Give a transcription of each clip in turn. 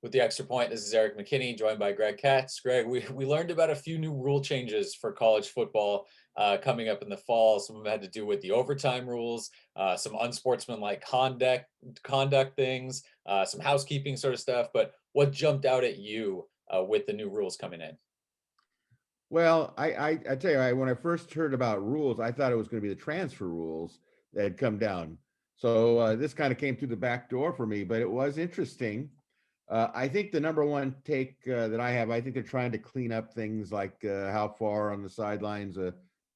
With the extra point, this is Erik McKinney, joined by Greg Katz. Greg, we learned about a few new rule changes for college football coming up in the fall. Some of them had to do with the overtime rules, some unsportsmanlike conduct things, some housekeeping sort of stuff. But what jumped out at you with the new rules coming in? Well, I tell you, when I first heard about rules, I thought it was going to be the transfer rules that had come down. So this kind of came through the back door for me, but it was interesting. I think the number one take that I have, I think they're trying to clean up things like how far on the sidelines a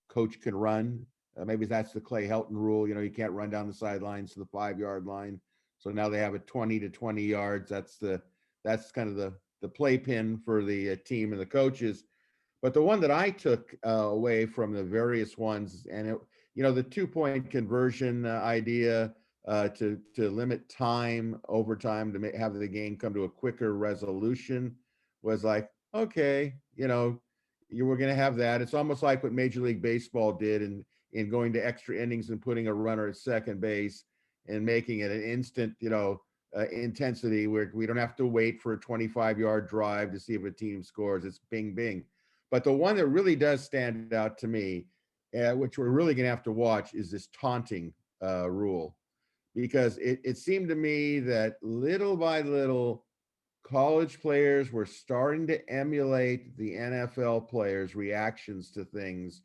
coach can run. Maybe that's the Clay Helton rule. You know, you can't run down the sidelines to the 5 yard line. So now they have a 20 to 20 yards. That's kind of the playpen for the team and the coaches. But the one that I took away from the various ones, and the 2 point conversion idea to limit time overtime to have the game come to a quicker resolution was like, okay, you were going to have that. It's almost like what Major League Baseball did in going to extra innings and putting a runner at second base and making it an instant, intensity where we don't have to wait for a 25-yard drive to see if a team scores. It's bing, bing. But the one that really does stand out to me, which we're really going to have to watch, is this taunting rule, because it seemed to me that little by little, college players were starting to emulate the NFL players' reactions to things,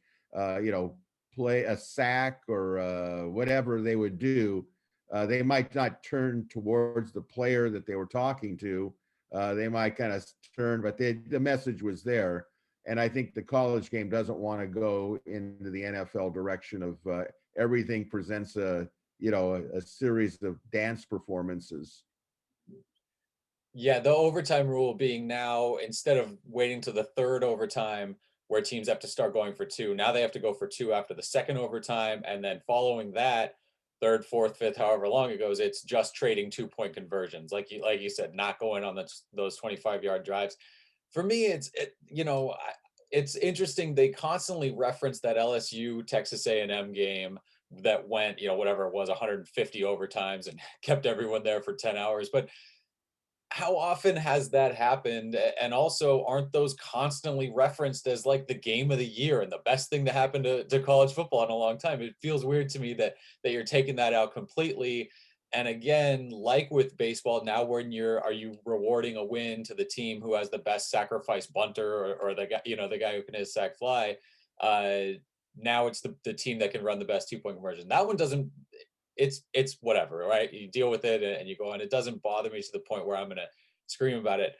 play a sack or whatever they would do. They might not turn towards the player that they were talking to. They might kind of turn, but the message was there. And I think the college game doesn't want to go into the NFL direction of everything presents a series of dance performances. Yeah, the overtime rule being now, instead of waiting to the third overtime where teams have to start going for two, now they have to go for two after the second overtime. And then following that, third, fourth, fifth, however long it goes, it's just trading 2 point conversions. Like you said, not going on those 25-yard drives. For me, it's interesting. They constantly reference that LSU Texas A&M game that went, whatever it was, 150 overtimes and kept everyone there for 10 hours. But how often has that happened? And also, aren't those constantly referenced as like the game of the year and the best thing to happen to college football in a long time? It feels weird to me that you're taking that out completely. And again, like with baseball, now are you rewarding a win to the team who has the best sacrifice bunter, or the guy, the guy who can hit a sac fly? Now it's the team that can run the best 2 point conversion. That one doesn't, it's whatever, right? You deal with it and you go on. It doesn't bother me to the point where I'm gonna scream about it.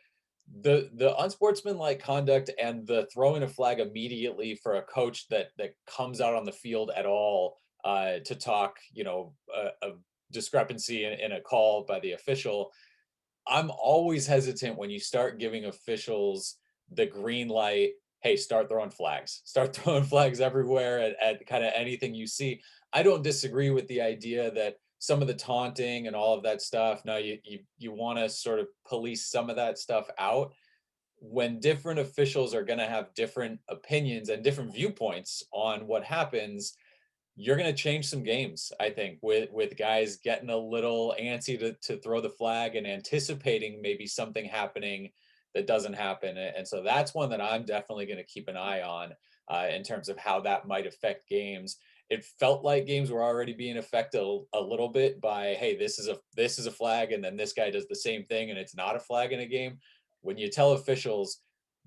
The unsportsmanlike conduct and the throwing a flag immediately for a coach that comes out on the field at all to talk, a discrepancy in a call by the official. I'm always hesitant when you start giving officials the green light. Hey, start throwing flags. Start throwing flags everywhere at kind of anything you see. I don't disagree with the idea that some of the taunting and all of that stuff. No, you want to sort of police some of that stuff out. When different officials are going to have different opinions and different viewpoints on what happens, you're going to change some games, I think, with guys getting a little antsy to throw the flag and anticipating maybe something happening that doesn't happen. And so that's one that I'm definitely going to keep an eye on in terms of how that might affect games. It felt like games were already being affected a little bit by, hey, this is a flag, and then this guy does the same thing, and it's not a flag in a game. When you tell officials,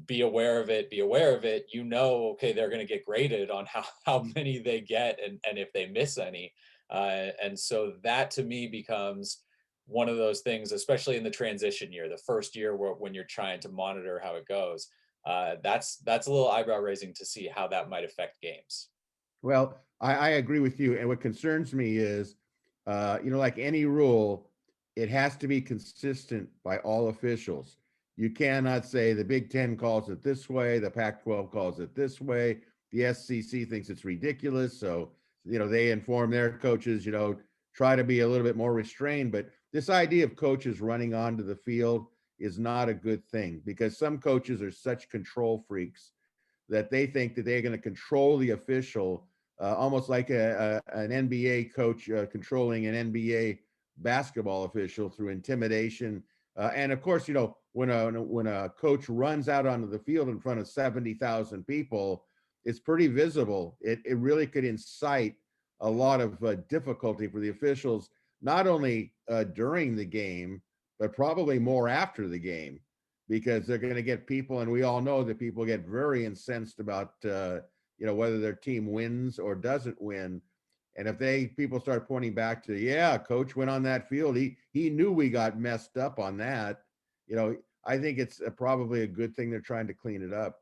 be aware of it, okay, they're going to get graded on how many they get and if they miss any. And so that to me becomes one of those things, especially in the transition year, the first year when you're trying to monitor how it goes. That's a little eyebrow raising to see how that might affect games. Well, I agree with you. And what concerns me is, like any rule, it has to be consistent by all officials. You cannot say the Big Ten calls it this way, the Pac-12 calls it this way, the SEC thinks it's ridiculous. So, they inform their coaches, try to be a little bit more restrained. But this idea of coaches running onto the field is not a good thing, because some coaches are such control freaks that they think that they're going to control the official, almost like an NBA coach controlling an NBA basketball official through intimidation And of course, when a coach runs out onto the field in front of 70,000 people, it's pretty visible. It really could incite a lot of difficulty for the officials, not only during the game, but probably more after the game, because they're going to get people, and we all know that people get very incensed about whether their team wins or doesn't win. And if people start pointing back to, yeah, coach went on that field, he knew we got messed up on that. I think it's probably a good thing they're trying to clean it up.